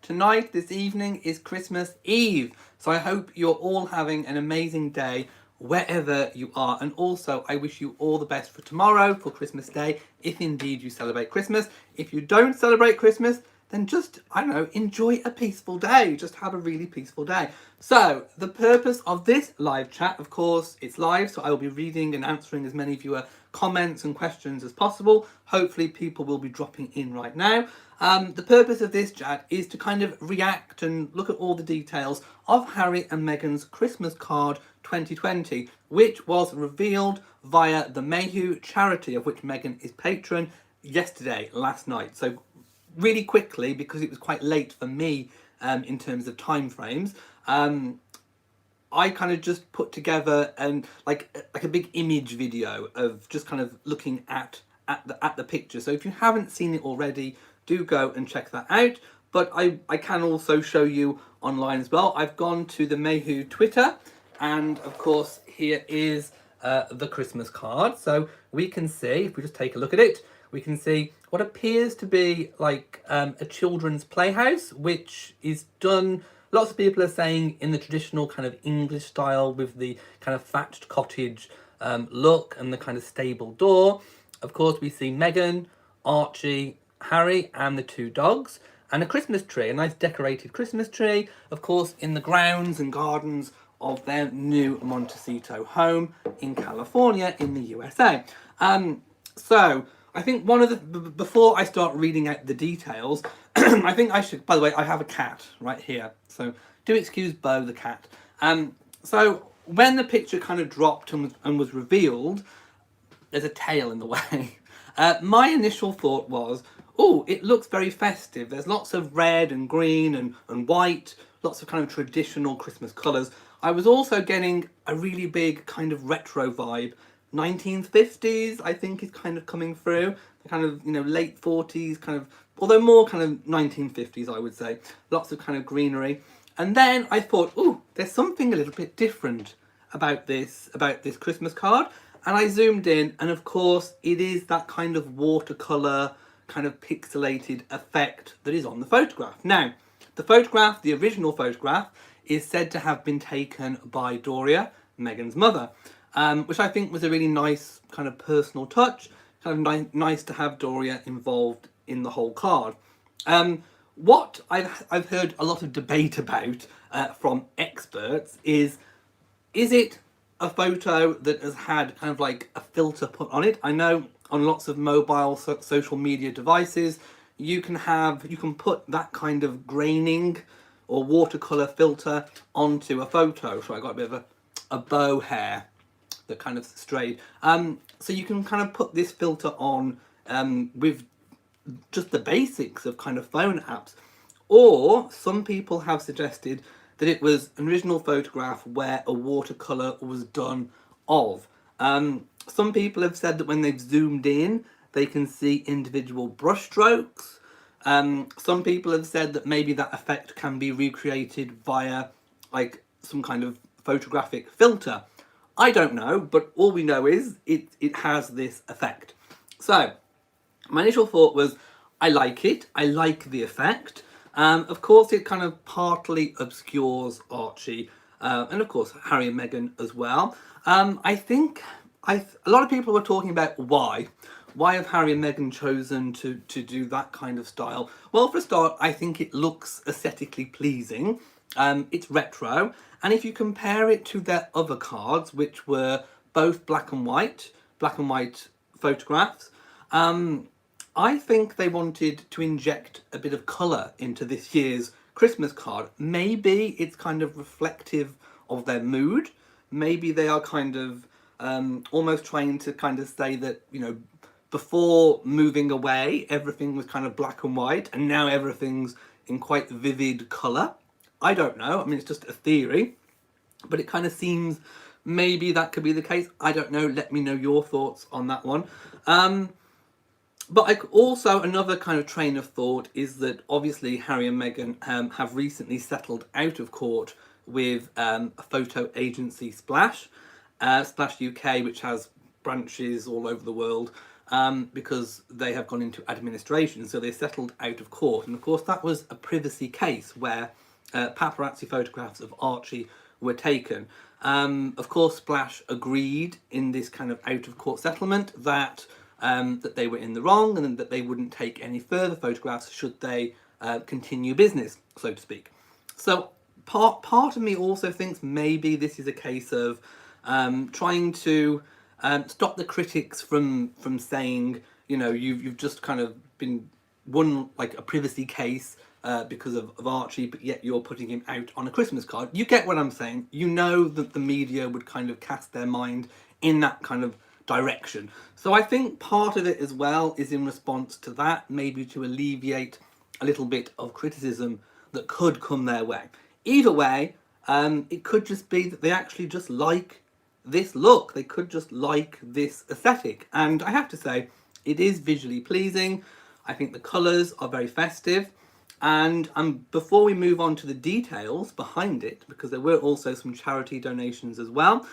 Tonight, this evening, is Christmas Eve. So I hope you're all having an amazing day wherever you are. And also, I wish you all the best for tomorrow, for Christmas Day, if indeed you celebrate Christmas. If you don't celebrate Christmas, then just, I don't know, enjoy a peaceful day. Just have a really peaceful day. So, the purpose of this live chat, of course, it's live, so I will be reading and answering as many viewer comments and questions as possible. Hopefully, people will be dropping in right now. The purpose of this chat is to kind of react and look at all the details of Harry and Meghan's Christmas card 2020, which was revealed via the Mayhew charity of which Meghan is patron last night. So really quickly, because it was quite late for me in terms of time frames, I kind of just put together like a big image video of just kind of looking at the picture. So if you haven't seen it already, do go and check that out. But I can also show you online as well. I've gone to the Mayhew Twitter, and of course here is the Christmas card. So we can see, if we just take a look at it, we can see what appears to be like a children's playhouse, which is done, lots of people are saying, in the traditional kind of English style with the kind of thatched cottage look and the kind of stable door. Of course, we see Meghan, Archie, Harry and the two dogs, and a Christmas tree, a nice decorated Christmas tree, of course, in the grounds and gardens of their new Montecito home in California in the USA. So I think one of the, before I start reading out the details, I think I should, by the way, I have a cat right here, so do excuse Bo the cat. So when the picture kind of dropped and was revealed, there's a tail in the way. My initial thought was, oh, it looks very festive. There's lots of red and green and white, lots of kind of traditional Christmas colours. I was also getting a really big kind of retro vibe. 1950s, I think, is kind of coming through. The kind of, late 40s, kind of, although more kind of 1950s, I would say. Lots of kind of greenery. And then I thought, oh, there's something a little bit different about this Christmas card. And I zoomed in, and of course, it is that kind of watercolor, kind of pixelated effect that is on the photograph. Now, the original photograph, is said to have been taken by Doria, Meghan's mother, which I think was a really nice kind of personal touch. Kind of nice to have Doria involved in the whole card. What I've heard a lot of debate about from experts is it a photo that has had kind of like a filter put on it? I know on lots of mobile social media devices, you can put that kind of graining or watercolor filter onto a photo. So I got a bit of a bow hair that kind of strayed. So you can kind of put this filter on with just the basics of kind of phone apps. Or some people have suggested that it was an original photograph where a watercolor was done of. Some people have said that when they've zoomed in, they can see individual brush strokes. Some people have said that maybe that effect can be recreated via like some kind of photographic filter. I don't know, but all we know is it has this effect. So my initial thought was, I like it. I like the effect. Of course, it kind of partly obscures Archie, and of course Harry and Meghan as well. I think a lot of people were talking about why have Harry and Meghan chosen to do that kind of style. Well, for a start, I think it looks aesthetically pleasing. It's retro, and if you compare it to their other cards, which were both black and white photographs, I think they wanted to inject a bit of colour into this year's Christmas card. Maybe it's kind of reflective of their mood. Maybe they are kind of almost trying to kind of say that, before moving away, everything was kind of black and white, and now everything's in quite vivid colour. I don't know. I mean, it's just a theory, but it kind of seems maybe that could be the case. I don't know. Let me know your thoughts on that one. But also another kind of train of thought is that obviously Harry and Meghan have recently settled out of court with a photo agency Splash UK, which has branches all over the world. because they have gone into administration, so they settled out of court. And of course, that was a privacy case where paparazzi photographs of Archie were taken. Of course, Splash agreed in this kind of out of court settlement that that they were in the wrong and that they wouldn't take any further photographs should they continue business, so to speak. So part of me also thinks maybe this is a case of trying to stop the critics from saying, you know, you've just kind of been won like a privacy case because of Archie, but yet you're putting him out on a Christmas card. You get what I'm saying. You know that the media would kind of cast their mind in that kind of direction. So I think part of it as well is in response to that, maybe to alleviate a little bit of criticism that could come their way. Either way, it could just be that they actually just like this look. They could just like this aesthetic. And I have to say, it is visually pleasing. I think the colours are very festive. And before we move on to the details behind it, because there were also some charity donations as well,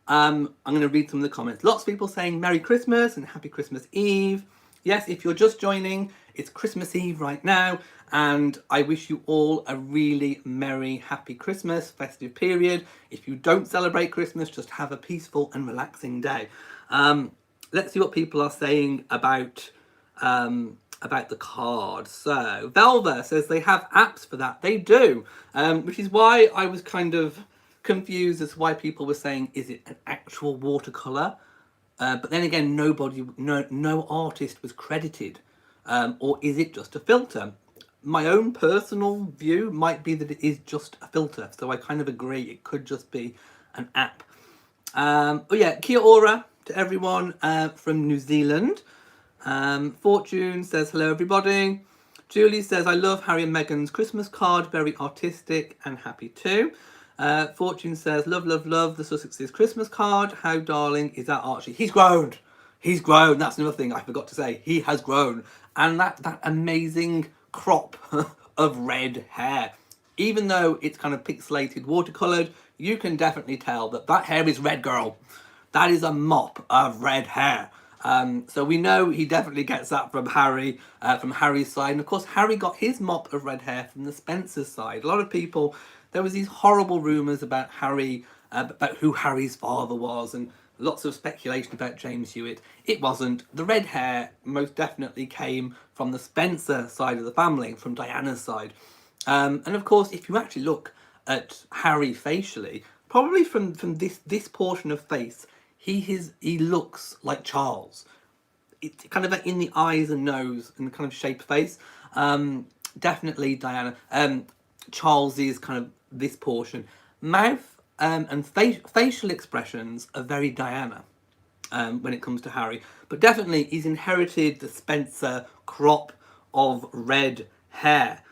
I'm going to read some of the comments. Lots of people saying Merry Christmas and Happy Christmas Eve. Yes, if you're just joining, it's Christmas Eve right now, and I wish you all a really merry, happy Christmas, festive period. If you don't celebrate Christmas, just have a peaceful and relaxing day. Let's see what people are saying about the card. So, Velva says they have apps for that. They do, which is why I was kind of confused as to why people were saying, is it an actual watercolor? But then again, no artist was credited. Or is it just a filter? My own personal view might be that it is just a filter. So I kind of agree. It could just be an app. Oh yeah, kia ora to everyone from New Zealand. Fortune says, hello everybody. Julie says, I love Harry and Meghan's Christmas card. Very artistic and happy too. Fortune says, love, love, love the Sussex's Christmas card. How darling is that Archie? He's grown. He's grown. That's another thing I forgot to say. He has grown. And that amazing crop of red hair. Even though it's kind of pixelated, watercoloured, you can definitely tell that that hair is red, girl. That is a mop of red hair. So we know he definitely gets that from Harry, from Harry's side. And of course, Harry got his mop of red hair from the Spencer side. A lot of people, there was these horrible rumours about Harry, about who Harry's father was, and lots of speculation about James Hewitt. It wasn't. The red hair most definitely came from the Spencer side of the family, from Diana's side. And of course, if you actually look at Harry facially, probably from this portion of face, he looks like Charles. It's kind of in the eyes and nose and kind of shape face. Definitely Diana. Charles is kind of this portion. Mouth and facial expressions are very Diana when it comes to Harry. But definitely he's inherited the Spencer crop of red hair,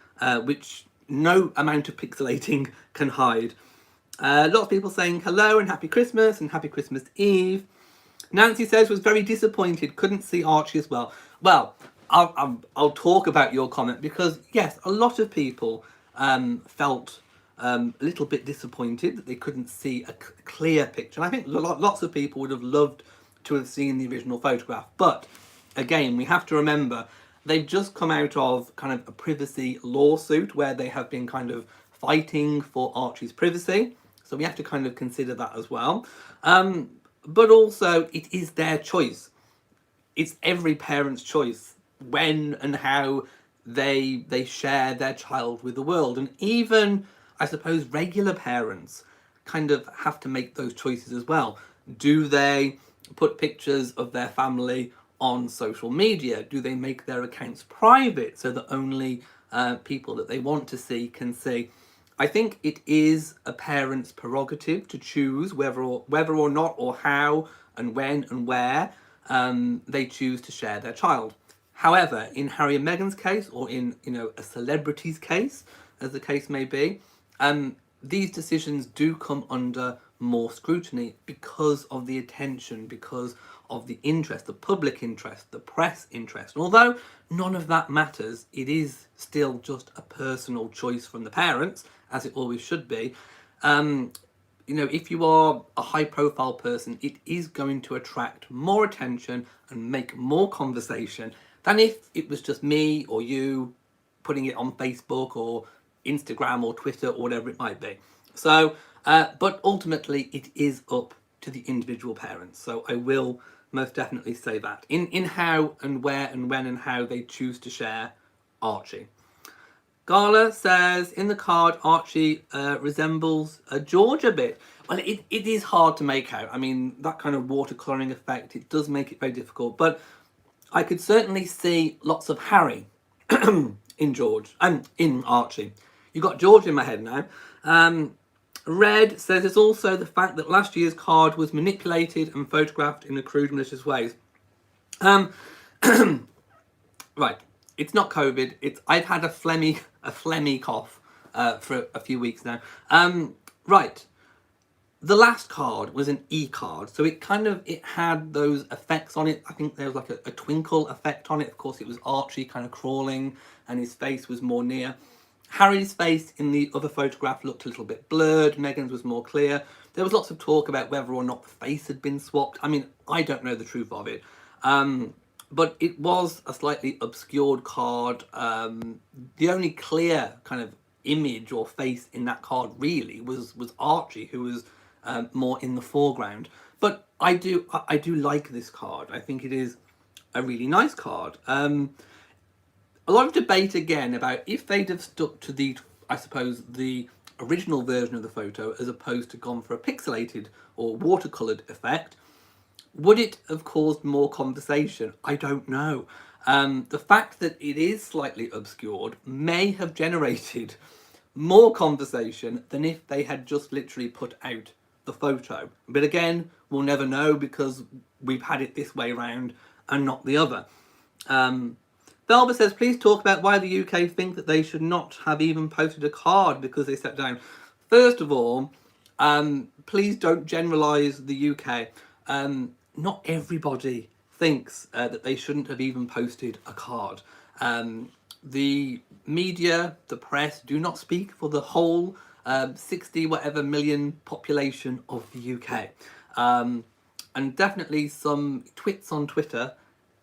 which no amount of pixelating can hide. Lots of people saying hello and happy Christmas and happy Christmas Eve. Nancy says was very disappointed, couldn't see Archie as well. Well, I'll talk about your comment because yes, a lot of people felt a little bit disappointed that they couldn't see a clear picture. And I think lots of people would have loved to have seen the original photograph. But again, we have to remember they've just come out of kind of a privacy lawsuit where they have been kind of fighting for Archie's privacy. So we have to kind of consider that as well. But also, it is their choice. It's every parent's choice when and how they share their child with the world. And even, I suppose, regular parents kind of have to make those choices as well. Do they put pictures of their family on social media? Do they make their accounts private so that only people that they want to see can see? I think it is a parent's prerogative to choose whether or not, or how and when and where they choose to share their child. However, in Harry and Meghan's case, or in a celebrity's case, as the case may be, these decisions do come under more scrutiny because of the attention, because of the interest, the public interest, the press interest. And although none of that matters, it is still just a personal choice from the parents, as it always should be. you know, if you are a high profile person, it is going to attract more attention and make more conversation than if it was just me or you putting it on Facebook or Instagram or Twitter or whatever it might be. So, but ultimately it is up to the individual parents. So I will most definitely say that in how and where and when and how they choose to share Archie. Gala says, in the card, Archie resembles George a bit. Well, it is hard to make out. I mean, that kind of watercolouring effect, it does make it very difficult. But I could certainly see lots of Harry in George and in Archie. You've got George in my head now. Red says it's also the fact that last year's card was manipulated and photographed in crude, malicious ways. Right. It's not COVID. I've had a phlegmy cough for a few weeks now. Right. The last card was an e-card, so it had those effects on it. I think there was like a twinkle effect on it. Of course, it was Archie kind of crawling, and his face was more near. Harry's face in the other photograph looked a little bit blurred. Meghan's was more clear. There was lots of talk about whether or not the face had been swapped. I mean, I don't know the truth of it. But it was a slightly obscured card. The only clear kind of image or face in that card really was Archie, who was more in the foreground. But I do like this card. I think it is a really nice card. A lot of debate again about if they'd have stuck to the original version of the photo as opposed to gone for a pixelated or watercoloured effect. Would it have caused more conversation? I don't know. The fact that it is slightly obscured may have generated more conversation than if they had just literally put out the photo. But again, we'll never know because we've had it this way round and not the other. Belba says, please talk about why the UK think that they should not have even posted a card because they stepped down. First of all, please don't generalise the UK. Not everybody thinks that they shouldn't have even posted a card. The media, the press, do not speak for the whole 60 whatever million population of the UK. And definitely some twits on Twitter,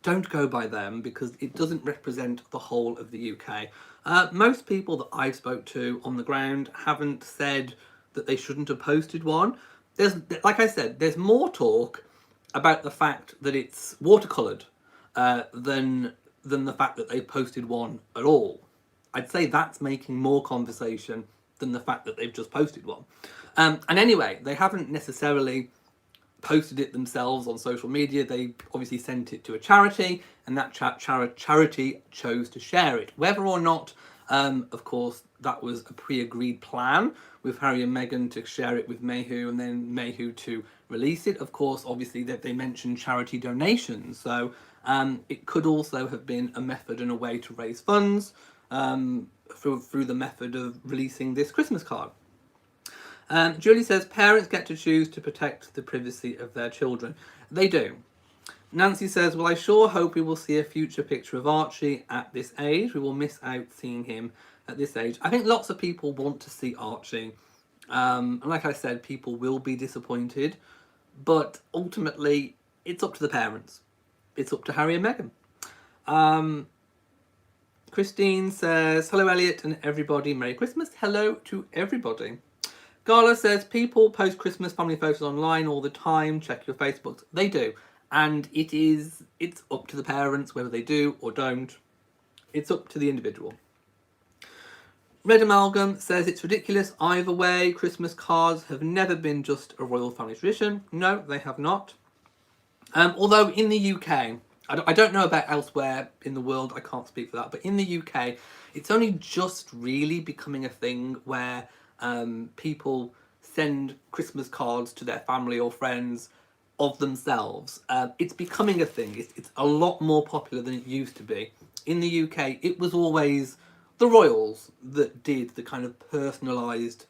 don't go by them because it doesn't represent the whole of the UK. Most people that I've spoke to on the ground haven't said that they shouldn't have posted one. Like I said, there's more talk about the fact that it's watercoloured than the fact that they posted one at all. I'd say that's making more conversation than the fact that they've just posted one. And anyway, they haven't necessarily posted it themselves on social media. They obviously sent it to a charity, and that charity chose to share it. Whether or not, of course, that was a pre-agreed plan with Harry and Meghan to share it with Mayhew and then Mayhew to release it. Of course, obviously, that they mentioned charity donations. So it could also have been a method and a way to raise funds through the method of releasing this Christmas card. Julie says, parents get to choose to protect the privacy of their children. They do. Nancy says, well, I sure hope we will see a future picture of Archie at this age. We will miss out seeing him at this age. I think lots of people want to see Archie. And like I said, people will be disappointed. But ultimately, it's up to the parents. It's up to Harry and Meghan. Christine says, hello, Elliot and everybody. Merry Christmas. Hello to everybody. Gala says, people post Christmas family photos online all the time. Check your Facebooks. They do. And it's up to the parents whether they do or don't. It's up to the individual. Red Amalgam says, it's ridiculous either way. Christmas cards have never been just a royal family tradition. No, they have not. Although in the UK, I don't know about elsewhere in the world, I can't speak for that, but in the UK, it's only just really becoming a thing where people send Christmas cards to their family or friends of themselves. It's becoming a thing. It's a lot more popular than it used to be. In the UK, it was always the royals that did the kind of personalised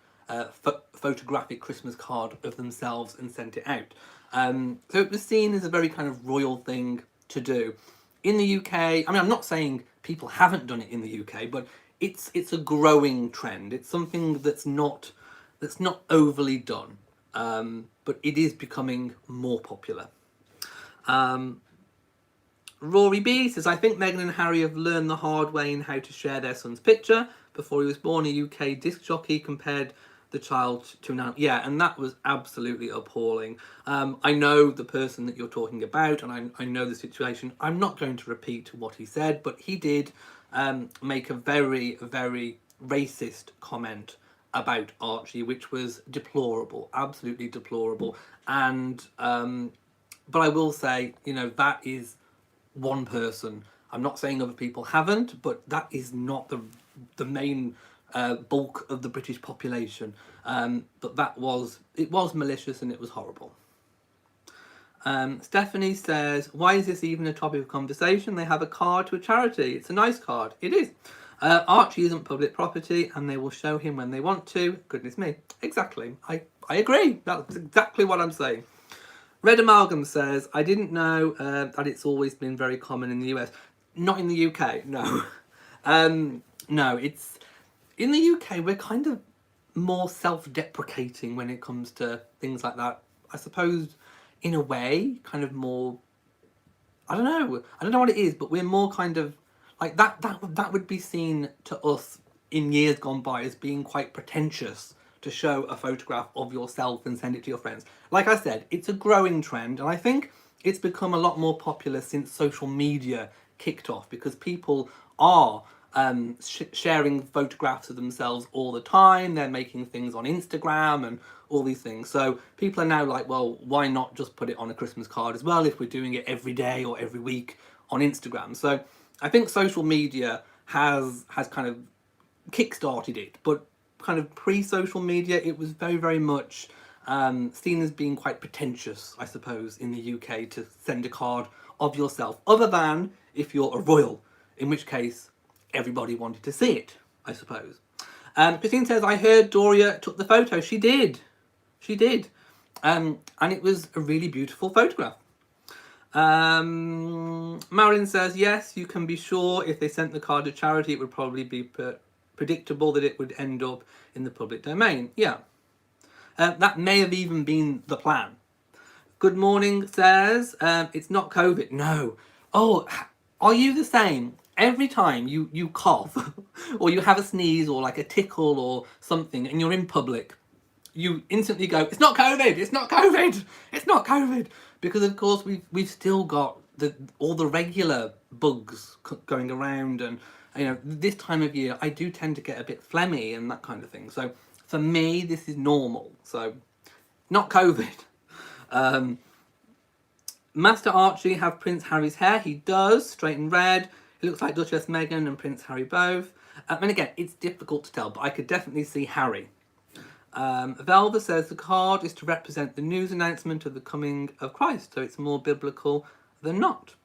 photographic Christmas card of themselves and sent it out. So it was seen as a very kind of royal thing to do. In the UK, I mean, I'm not saying people haven't done it in the UK, but it's a growing trend. It's something that's not overly done. but it is becoming more popular. Rory B says, I think Meghan and Harry have learned the hard way in how to share their son's picture. Before he was born, a UK disc jockey compared the child to now. Yeah, and that was absolutely appalling. I know the person that you're talking about, and I know the situation. I'm not going to repeat what he said, but he did make a very, very racist comment about Archie, which was deplorable, absolutely deplorable. And but I will say, that is one person. I'm not saying other people haven't, but that is not the main bulk of the British population. But it was malicious and it was horrible. Stephanie says, why is this even a topic of conversation? They have a card to a charity. It's a nice card. It is. Archie isn't public property and they will show him when they want to. Goodness me. Exactly. I agree. That's exactly what I'm saying. Red Amalgam says, I didn't know that it's always been very common in the US. Not in the UK, no. No, it's... In the UK, we're kind of more self-deprecating when it comes to things like that. I suppose, in a way, kind of more... I don't know what it is, but we're more kind of... Like, that would be seen to us in years gone by as being quite pretentious to show a photograph of yourself and send it to your friends. Like I said, it's a growing trend, and I think it's become a lot more popular since social media kicked off, because people are sharing photographs of themselves all the time. They're making things on Instagram and all these things. So people are now like, well, why not just put it on a Christmas card as well if we're doing it every day or every week on Instagram? So I think social media has kind of kick-started it, but kind of pre-social media, it was very, very much seen as being quite pretentious, I suppose, in the UK to send a card of yourself, other than if you're a royal, in which case everybody wanted to see it, I suppose. Christine says, I heard Doria took the photo. She did. She did. And it was a really beautiful photograph. Marilyn says, yes, you can be sure if they sent the card to charity, it would probably be predictable that it would end up in the public domain. Yeah. That may have even been the plan. Good Morning says, it's not COVID. No. Oh, are you the same? Every time you cough or you have a sneeze or like a tickle or something and you're in public, you instantly go, it's not COVID, it's not COVID, it's not COVID. Because of course we've still got all the regular bugs going around, and this time of year I do tend to get a bit phlegmy and that kind of thing. So for me, this is normal. So not COVID. Master Archie have Prince Harry's hair. He does, straight and red. It looks like Duchess Meghan and Prince Harry both. And again, it's difficult to tell, but I could definitely see Harry. Velva says the card is to represent the news announcement of the coming of Christ, so it's more biblical than not.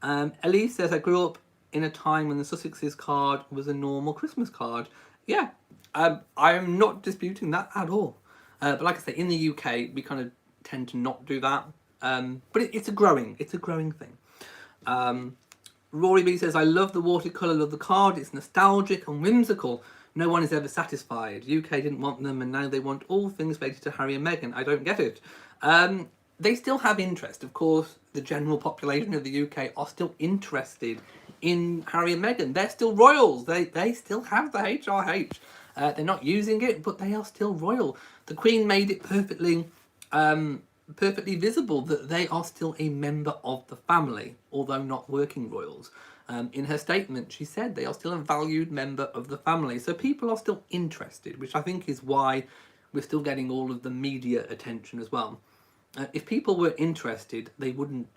Elise says, I grew up in a time when the Sussex's card was a normal Christmas card. Yeah, I am not disputing that at all. But like I say, in the UK, we kind of tend to not do that. But it's a growing thing. Rory B says, I love the watercolour of the card. It's nostalgic and whimsical. No one is ever satisfied. UK didn't want them, and now they want all things related to Harry and Meghan. I don't get it. They still have interest. Of course, the general population of the UK are still interested in Harry and Meghan. They're still royals. They still have the HRH. They're not using it, but they are still royal. The Queen made it perfectly visible that they are still a member of the family, although not working royals. In her statement, she said they are still a valued member of the family. So people are still interested, which I think is why we're still getting all of the media attention as well. If people were interested, they wouldn't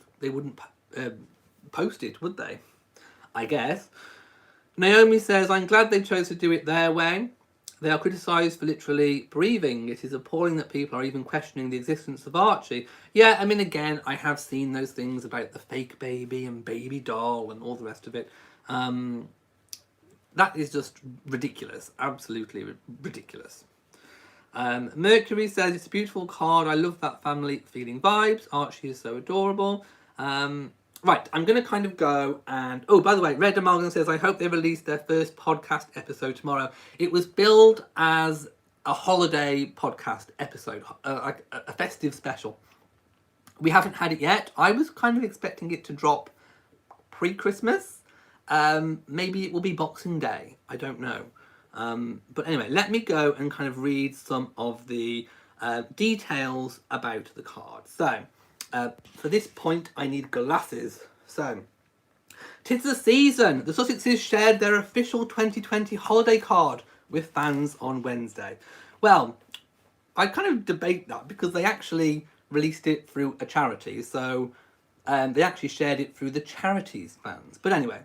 post it, would they? I guess. Naomi says, I'm glad they chose to do it their way. They are criticised for literally breathing. It is appalling that people are even questioning the existence of Archie. Yeah, I mean, again, I have seen those things about the fake baby and baby doll and all the rest of it. That is just ridiculous. Absolutely ridiculous. Mercury says, it's a beautiful card. I love that family feeling vibes. Archie is so adorable. Right, I'm going to kind of go and... Oh, by the way, Red Amalgam says, I hope they release their first podcast episode tomorrow. It was billed as a holiday podcast episode, like a festive special. We haven't had it yet. I was kind of expecting it to drop pre-Christmas. Maybe it will be Boxing Day. I don't know. But anyway, let me go and kind of read some of the details about the card. So, for this point, I need glasses. So, 'tis the season. The Sussexes shared their official 2020 holiday card with fans on Wednesday. Well, I kind of debate that because they actually released it through a charity. So, they actually shared it through the charity's fans. But anyway,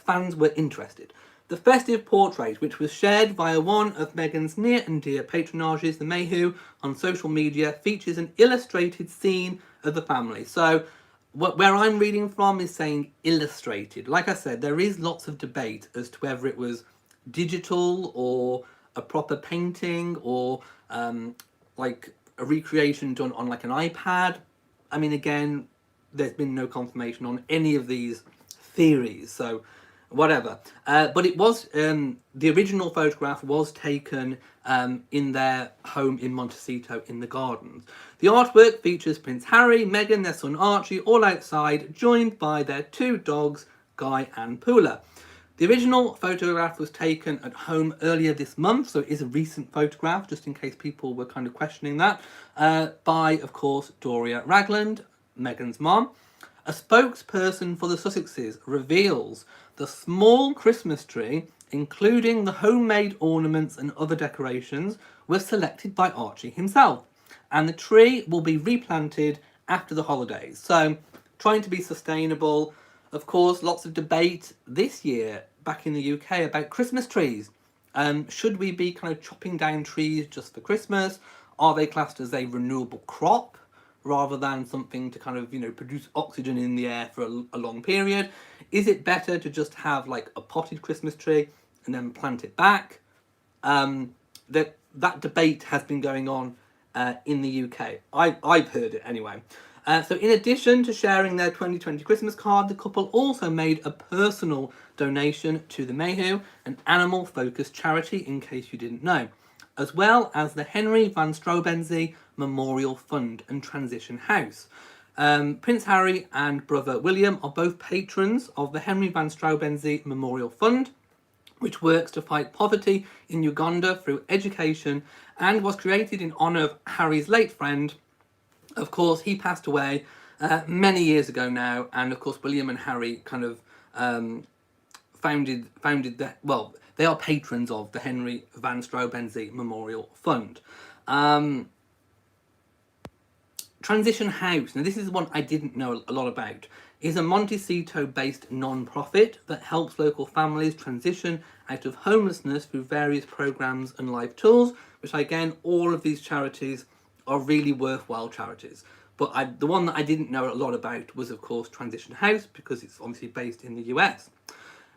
fans were interested. The festive portrait, which was shared via one of Meghan's near and dear patronages, the Mayhew, on social media, features an illustrated scene of the family. So, where I'm reading from is saying illustrated. Like I said, there is lots of debate as to whether it was digital or a proper painting or like a recreation done on like an iPad. I mean, again, there's been no confirmation on any of these theories, so whatever. But it was, the original photograph was taken in their home in Montecito in the gardens. The artwork features Prince Harry, Meghan, their son Archie, all outside, joined by their two dogs, Guy and Poola. The original photograph was taken at home earlier this month, so it is a recent photograph, just in case people were kind of questioning that, by, of course, Doria Ragland, Meghan's mom. A spokesperson for the Sussexes reveals the small Christmas tree, including the homemade ornaments and other decorations, was selected by Archie himself, and the tree will be replanted after the holidays. So, trying to be sustainable. Of course, lots of debate this year back in the UK about Christmas trees. Should we be kind of chopping down trees just for Christmas? Are they classed as a renewable crop rather than something to kind of, you know, produce oxygen in the air for a long period? Is it better to just have like a potted Christmas tree and then plant it back? That debate has been going on in the UK. I've heard it anyway. So in addition to sharing their 2020 Christmas card, the couple also made a personal donation to the Mayhew, an animal-focused charity, in case you didn't know, as well as the Henry van Strobensee Memorial Fund and Transition House. Prince Harry and brother William are both patrons of the Henry van Strobensee Memorial Fund, which works to fight poverty in Uganda through education and was created in honour of Harry's late friend. Of course, he passed away many years ago now, and of course, William and Harry kind of founded the, well, they are patrons of the Henry van Strobensee Memorial Fund. Transition House, now this is one I didn't know a lot about, is a Montecito-based non-profit that helps local families transition out of homelessness through various programs and life tools, which again, all of these charities are really worthwhile charities. But the one that I didn't know a lot about was, of course, Transition House, because it's obviously based in the US.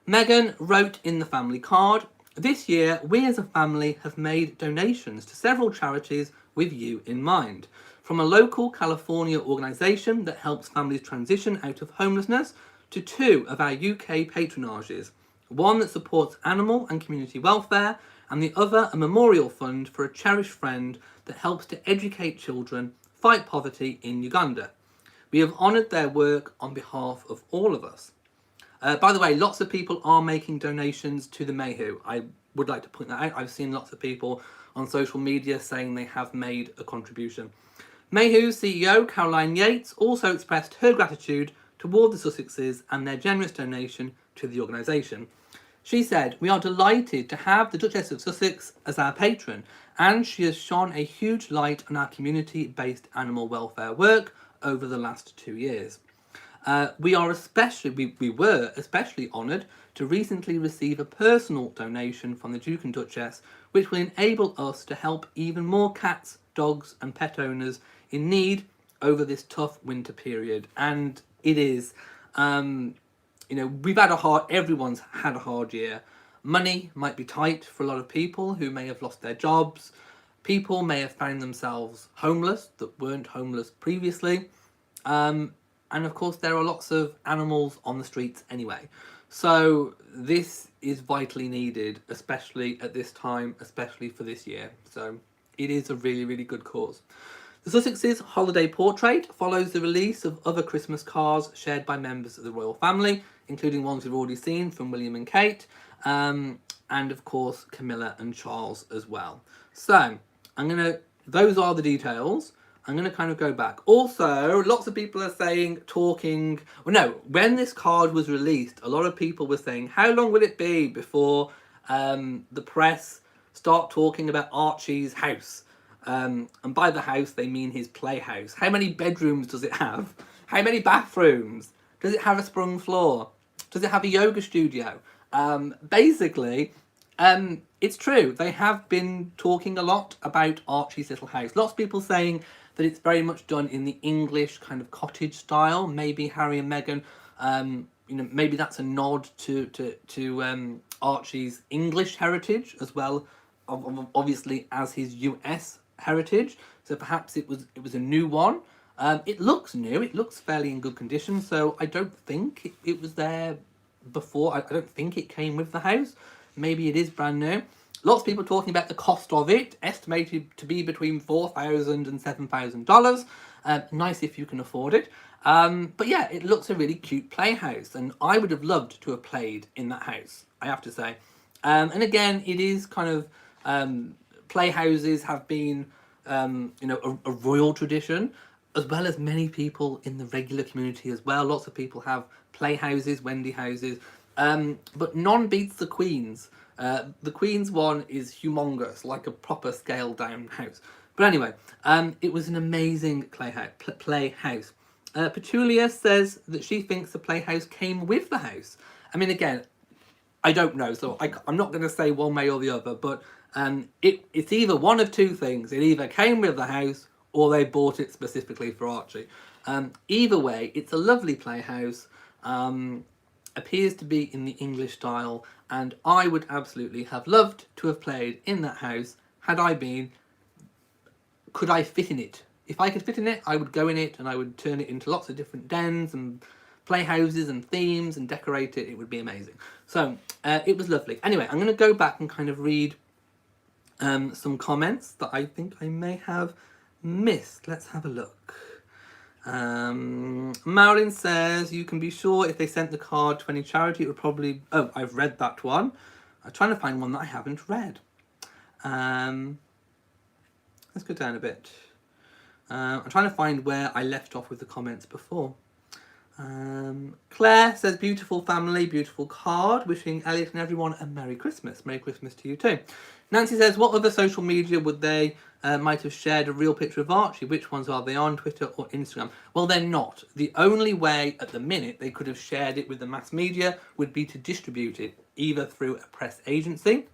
Meghan wrote in the family card, "This year, we as a family have made donations to several charities with you in mind. From a local California organisation that helps families transition out of homelessness to two of our UK patronages, one that supports animal and community welfare, and the other a memorial fund for a cherished friend that helps to educate children, fight poverty in Uganda. We have honoured their work on behalf of all of us." By the way, lots of people are making donations to the Mayhew. I would like to point that out. I've seen lots of people on social media saying they have made a contribution. Mayhew CEO Caroline Yates also expressed her gratitude toward the Sussexes and their generous donation to the organisation. She said, "We are delighted to have the Duchess of Sussex as our patron, and she has shone a huge light on our community-based animal welfare work over the last 2 years. We were especially honoured to recently receive a personal donation from the Duke and Duchess, which will enable us to help even more cats, dogs and pet owners in need over this tough winter period." And it is, you know, everyone's had a hard year. Money might be tight for a lot of people who may have lost their jobs. People may have found themselves homeless that weren't homeless previously. And of course, there are lots of animals on the streets anyway. So this is vitally needed, especially at this time, especially for this year. So it is a really, really good cause. The Sussex's holiday portrait follows the release of other Christmas cards shared by members of the royal family, including ones we've already seen from William and Kate, and of course Camilla and Charles as well. So those are the details. I'm going to kind of go back. Also, lots of people are saying, when this card was released, a lot of people were saying, how long will it be before the press start talking about Archie's house? And by the house, they mean his playhouse. How many bedrooms does it have? How many bathrooms? Does it have a sprung floor? Does it have a yoga studio? Basically, it's true. They have been talking a lot about Archie's little house. Lots of people saying that it's very much done in the English kind of cottage style. Maybe Harry and Meghan, maybe that's a nod to Archie's English heritage as well, obviously as his US heritage. So perhaps it was a new one. It looks new. It looks fairly in good condition. So I don't think it was there before. I don't think it came with the house. Maybe it is brand new. Lots of people talking about the cost of it, estimated to be between $4,000 and $7,000. Nice if you can afford it. But yeah, it looks a really cute playhouse, and I would have loved to have played in that house, I have to say. And again, it is kind of playhouses have been a royal tradition, as well as many people in the regular community as well. Lots of people have playhouses, Wendy houses, but none beats the Queen's. The Queen's one is humongous, like a proper scaled down house. But anyway, it was an amazing playhouse. Petulia says that she thinks the playhouse came with the house. I mean, again, I don't know, so I'm not going to say one way or the other, but it's either one of two things. It either came with the house or they bought it specifically for Archie. Either way, it's a lovely playhouse. Appears to be in the English style, and I would absolutely have loved to have played in that house had I been. Could I fit in it? If I could fit in it, I would go in it and I would turn it into lots of different dens and playhouses and themes and decorate it. It would be amazing. So it was lovely. Anyway, I'm going to go back and kind of read some comments that I think I may have missed. Let's have a look. Marilyn says, you can be sure if they sent the card to any charity, it would probably... Oh, I've read that one. I'm trying to find one that I haven't read. Let's go down a bit. I'm trying to find where I left off with the comments before. Claire says, beautiful family, beautiful card. Wishing Elliot and everyone a Merry Christmas. Merry Christmas to you too. Nancy says, what other social media would they might have shared a real picture of Archie? Which ones are they on, Twitter or Instagram? Well, they're not. The only way at the minute they could have shared it with the mass media would be to distribute it either through a press agency,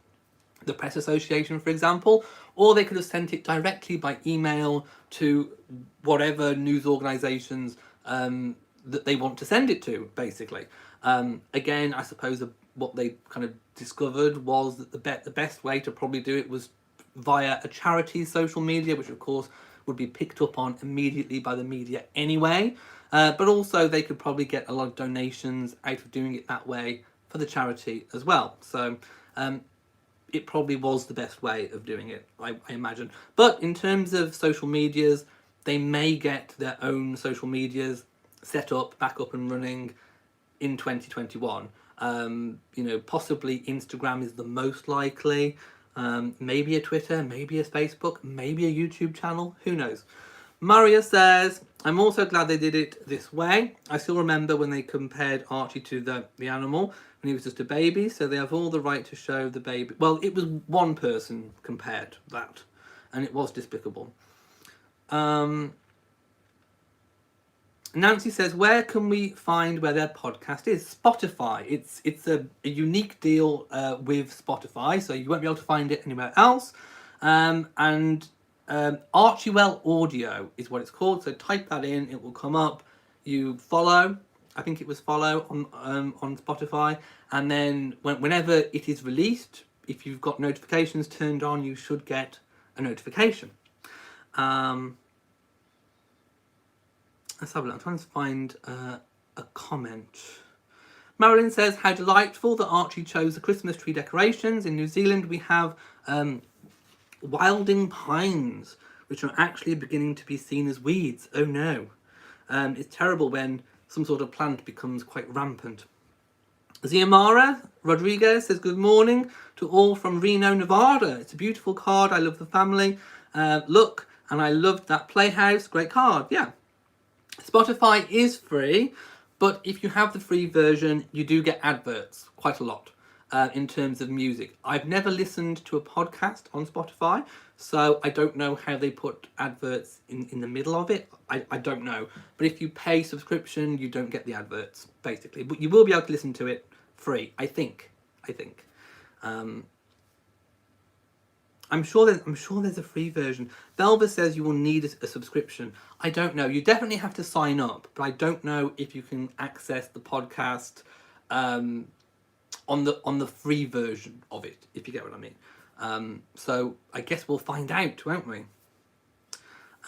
the Press Association, for example, or they could have sent it directly by email to whatever news organisations that they want to send it to, basically. Again, I suppose what they kind of discovered was that the best way to probably do it was via a charity's social media, which of course would be picked up on immediately by the media anyway. But also they could probably get a lot of donations out of doing it that way for the charity as well. So it probably was the best way of doing it, I imagine. But in terms of social medias, they may get their own social medias set up, back up and running in 2021. Possibly Instagram is the most likely. Maybe a Twitter, maybe a Facebook, maybe a YouTube channel, who knows. Maria says, I'm also glad they did it this way. I still remember when they compared Archie to the animal when he was just a baby, so they have all the right to show the baby. Well, it was one person compared that, and it was despicable. Nancy says, where can we find where their podcast is? Spotify. It's a unique deal with Spotify, so you won't be able to find it anywhere else. Archiewell Audio is what it's called, so type that in, it will come up. You follow, I think it was follow on Spotify, and then whenever it is released, if you've got notifications turned on, you should get a notification. Let's have a look. I'm trying to find a comment. Marilyn says, how delightful that Archie chose the Christmas tree decorations. In New Zealand, we have wilding pines, which are actually beginning to be seen as weeds. Oh no. It's terrible when some sort of plant becomes quite rampant. Ziamara Rodriguez says, good morning to all from Reno, Nevada. It's a beautiful card. I love the family. Look, and I loved that playhouse. Great card. Yeah. Spotify is free, but if you have the free version, you do get adverts quite a lot in terms of music. I've never listened to a podcast on Spotify, so I don't know how they put adverts in the middle of it. I don't know. But if you pay subscription, you don't get the adverts, basically. But you will be able to listen to it free, I think. I'm sure there's a free version. Velva says you will need a subscription. I don't know. You definitely have to sign up, but I don't know if you can access the podcast on the free version of it, if you get what I mean. So I guess we'll find out, won't we?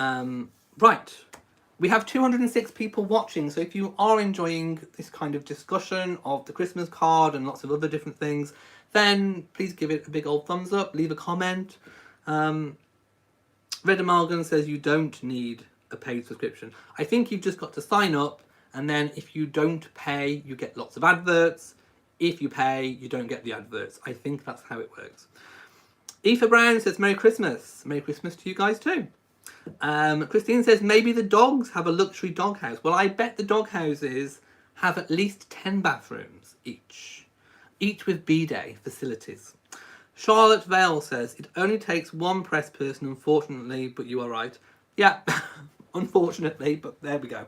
Right. We have 206 people watching, so if you are enjoying this kind of discussion of the Christmas card and lots of other different things, then please give it a big old thumbs up, leave a comment. Red Amalgam says you don't need a paid subscription. I think you've just got to sign up, and then if you don't pay, you get lots of adverts. If you pay, you don't get the adverts. I think that's how it works. Aoife Brown says Merry Christmas. Merry Christmas to you guys too. Christine says maybe the dogs have a luxury doghouse. Well, I bet the doghouses have at least 10 bathrooms each with bidet facilities. Charlotte Vale says it only takes one press person, unfortunately, but you are right. Yeah, unfortunately, but there we go.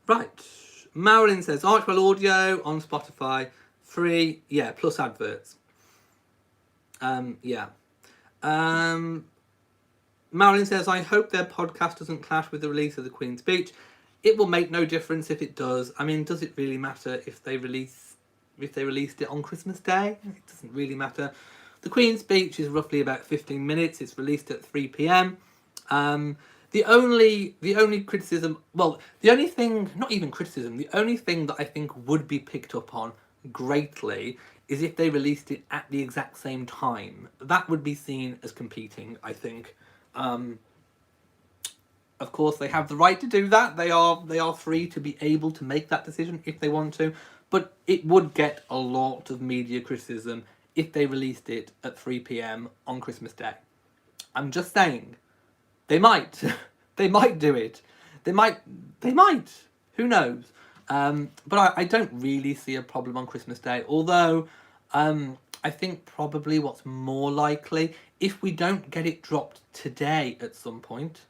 Right. Marilyn says Archwell Audio on Spotify, free, yeah, plus adverts. Yeah. Marilyn says, I hope their podcast doesn't clash with the release of the Queen's Speech. It will make no difference if it does. I mean, does it really matter if they released it on Christmas Day? It doesn't really matter. The Queen's Speech is roughly about 15 minutes. It's released at 3 p.m. The only criticism, well, the only thing, not even criticism, the only thing that I think would be picked up on greatly is if they released it at the exact same time. That would be seen as competing, I think. Of course, they have the right to do that. They are free to be able to make that decision if they want to. But it would get a lot of media criticism if they released it at 3 p.m. on Christmas Day. I'm just saying. They might. They might do it. They might. Who knows? But I don't really see a problem on Christmas Day. Although, I think probably what's more likely, if we don't get it dropped today at some point,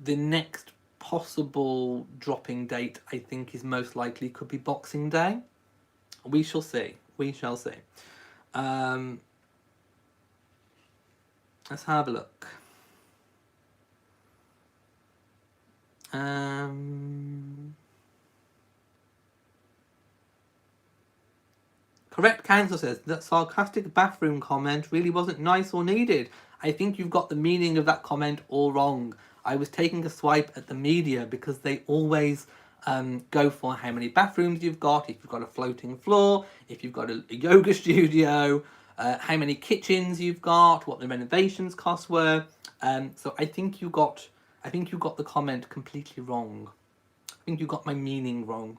the next possible dropping date, I think, is most likely could be Boxing Day. We shall see. We shall see. Let's have a look. Correct Counsel says that sarcastic bathroom comment really wasn't nice or needed. I think you've got the meaning of that comment all wrong. I was taking a swipe at the media because they always go for how many bathrooms you've got, if you've got a floating floor, if you've got a yoga studio, how many kitchens you've got, what the renovations costs were. So I think you got the comment completely wrong. I think you got my meaning wrong.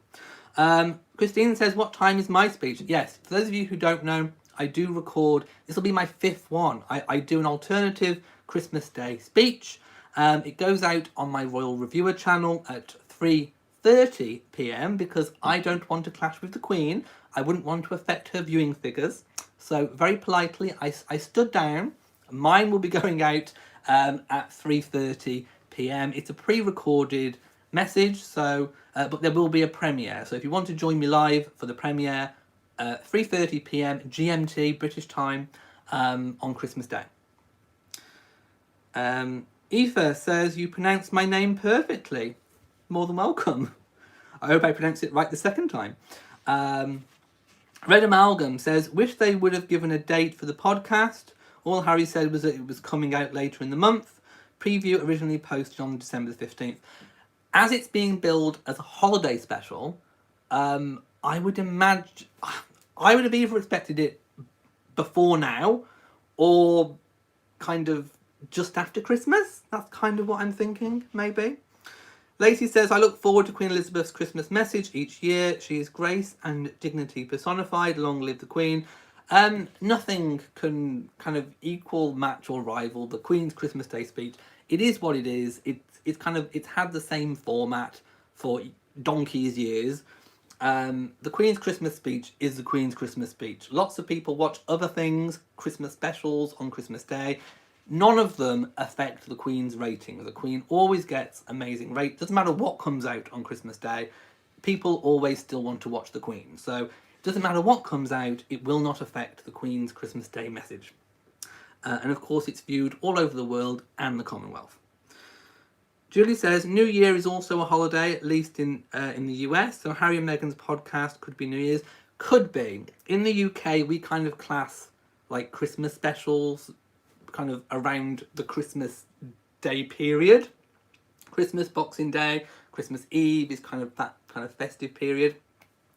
Christine says, what time is my speech? Yes, for those of you who don't know, I do record, this will be my 5th one. I do an alternative Christmas Day speech. It goes out on my Royal Reviewer channel at 3:30 p.m. because I don't want to clash with the Queen. I wouldn't want to affect her viewing figures. So very politely, I stood down. Mine will be going out at 3:30 p.m. It's a pre-recorded message, so but there will be a premiere. So if you want to join me live for the premiere, 3:30 p.m. GMT British time on Christmas Day. Aoife says you pronounced my name perfectly. More than welcome. I hope I pronounced it right the second time. Red Amalgam says, wish they would have given a date for the podcast. All Harry said was that it was coming out later in the month. Preview originally posted on December the 15th. As it's being billed as a holiday special, I would imagine I would have either expected it before now or kind of just after Christmas. That's kind of what I'm thinking, maybe. Lacey says, I look forward to Queen Elizabeth's Christmas message each year. She is grace and dignity personified. Long live the Queen. Nothing can kind of equal, match or rival the Queen's Christmas Day speech. It is what it is. It's had the same format for donkey's years. The Queen's Christmas speech is the Queen's Christmas speech. Lots of people watch other things, Christmas specials on Christmas Day. None of them affect the Queen's rating. The Queen always gets amazing rate. Doesn't matter what comes out on Christmas Day. People always still want to watch the Queen. So it doesn't matter what comes out. It will not affect the Queen's Christmas Day message. And of course, it's viewed all over the world and the Commonwealth. Julie says, New Year is also a holiday, at least in the US. So Harry and Meghan's podcast could be New Year's. Could be. In the UK, we kind of class like Christmas specials kind of around the Christmas Day period. Christmas, Boxing Day, Christmas Eve is kind of that kind of festive period.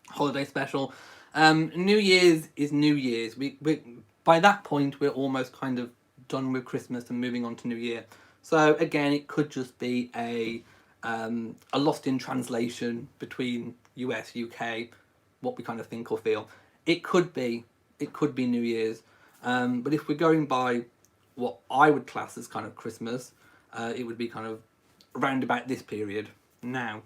Holiday special. New Year's is New Year's. We by that point, we're almost kind of done with Christmas and moving on to New Year. So again, it could just be a lost in translation between US, UK, what we kind of think or feel. It could be New Year's. But if we're going by what I would class as kind of Christmas, it would be kind of around about this period now.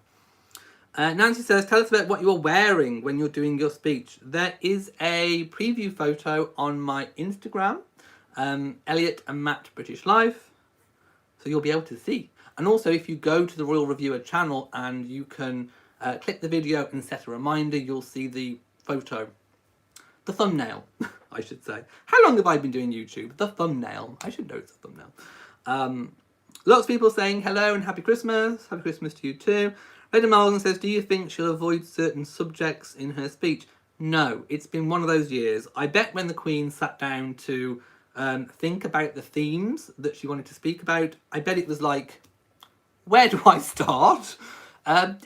Nancy says, tell us about what you're wearing when you're doing your speech. There is a preview photo on my Instagram, Elliot and Matt British Life, so you'll be able to see. And also, if you go to the Royal Reviewer channel and you can click the video and set a reminder, you'll see the photo. The thumbnail, I should say. How long have I been doing YouTube? The thumbnail. I should know it's a thumbnail. Lots of people saying hello and Happy Christmas. Happy Christmas to you too. Lady Morgan says, do you think she'll avoid certain subjects in her speech? No, it's been one of those years. I bet when the Queen sat down to think about the themes that she wanted to speak about, I bet it was like, where do I start?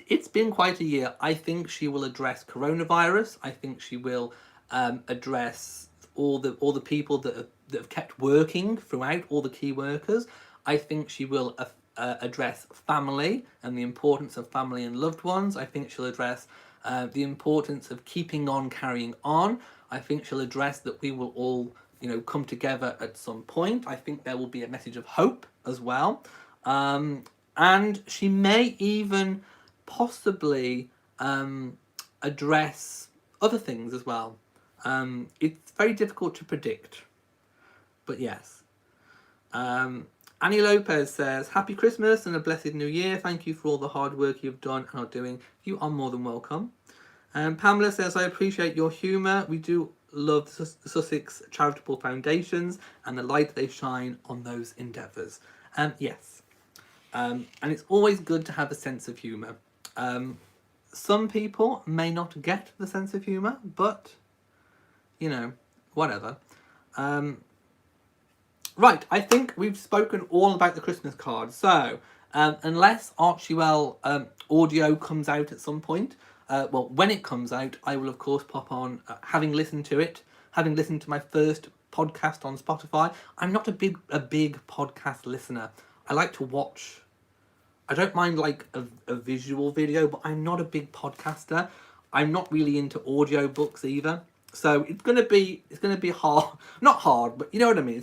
It's been quite a year. I think she will address coronavirus. I think she will address all the people that have kept working throughout, all the key workers. I think she will address family and the importance of family and loved ones. I think she'll address the importance of keeping on, carrying on. I think she'll address that we will all, come together at some point. I think there will be a message of hope as well. And she may even possibly address other things as well. It's very difficult to predict, but yes. Annie Lopez says, Happy Christmas and a blessed New Year. Thank you for all the hard work you've done and are doing. You are more than welcome. Pamela says, I appreciate your humour. We do love the Sussex Charitable Foundations and the light they shine on those endeavours. Yes. And it's always good to have a sense of humour. Some people may not get the sense of humour, but, whatever. Right, I think we've spoken all about the Christmas card. So, unless Archie audio comes out at some point, when it comes out, I will of course pop on, having listened to my first podcast on Spotify. I'm not a big podcast listener. I like to watch. I don't mind like a visual video, but I'm not a big podcaster. I'm not really into audio books either. So it's gonna be hard. Not hard, but you know what I mean.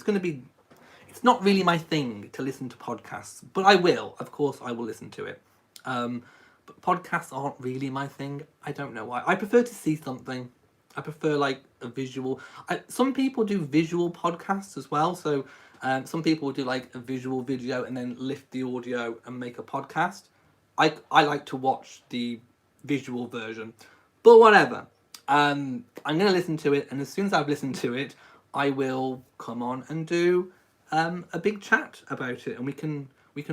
It's not really my thing to listen to podcasts, but I will. Of course, I will listen to it. But podcasts aren't really my thing. I don't know why. I prefer to see something. I prefer like a visual. Some people do visual podcasts as well. So some people do like a visual video and then lift the audio and make a podcast. I like to watch the visual version. But whatever. I'm going to listen to it, and as soon as I've listened to it, I will come on and do a big chat about it, and we can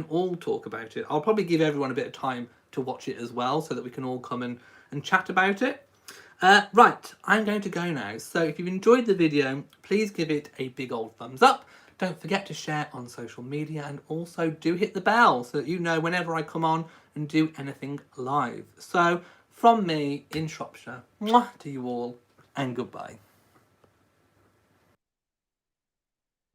all talk about it. I'll probably give everyone a bit of time to watch it as well, so that we can all come and chat about it. Right, I'm going to go now. So if you've enjoyed the video, please give it a big old thumbs up. Don't forget to share on social media, and also do hit the bell so that you know whenever I come on and do anything live. So from me in Shropshire. Mwah to you all, and goodbye.